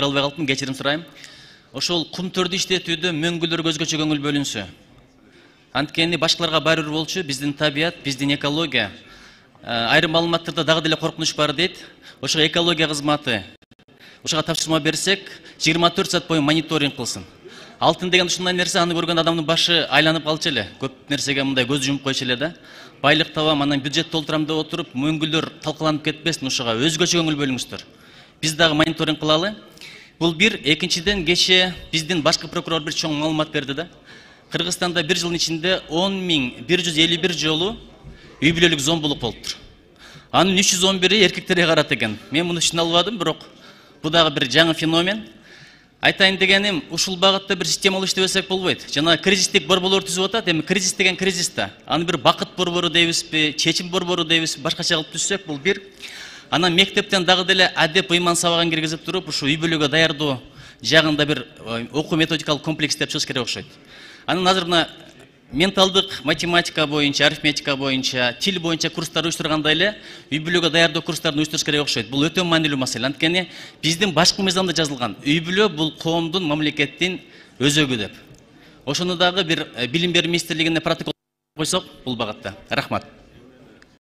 албай калдым, кечирим сурайм. Ошол кум төрдү иштетүүдө мөңгүлөр өзгөчө көңүл бөлүнсө. Анткени башкаларга баары бир болчу, биздин табият, биздин экология. Айрым маалыматтарда дагы деле коркунуч бар дейт. Ошого экология кызматы ошого тапшырма берсек, 24 саат бою мониторинг кылсын. Алтын деген ушундай нерсе, аны көргөн адамдын башы айланып калчу эле. Көп нерсеге мындай көз жумуп койчу эле да. Байлык табам, анан бюджет толтурам деп отуруп, мөңгүлөр талкаланып кетпесин, ошого өзгөчө көңүл бөлүңүздөр. Биз дагы мониторинг кылалы. Бул бир, экинчиден кеше биздин башкы прокурор бир чоң маалымат берди да. Кыргызстанда бир жылдын ичинде 10.151 жолу үй бүлөлүк зомбулук болуптур. Анын 311-и эркектерге карата экен. Мен муну түшүнө албадым, бирок бул дагы бир жаңы феномен. Айтайын дегеним, ушул багытта бир системалуу иштебесек болбойт. Жана кризистик борборлор түзүп атат, эми кризис деген кризис да. Аны бир бакыт борбору дейбизби, чечим борбору дейбизби, башкача кылып түзсөк, бул бир. Анан мектептен дагы деле адеп ыйман сабагын киргизип туруп, ушу үй бүлөгө даярдоо жагында бир окуу методикалык комплекс деп чыгыш керек окшойт. Анан азыр мына менталдык математика боюнча, арифметика боюнча, тил боюнча курстар уюштургандай эле үй бүлөгө даярдоо курстарын уюштуруш керек окшойт. Бул өтө маанилүү маселе. Анткени биздин башкы мыйзамда жазылган, үй бүлө бул коомдун, мамлекеттин өзөгү деп. Ошону дагы бир билим берүү министрлигине протокол койсок бул багытта. Рахмат.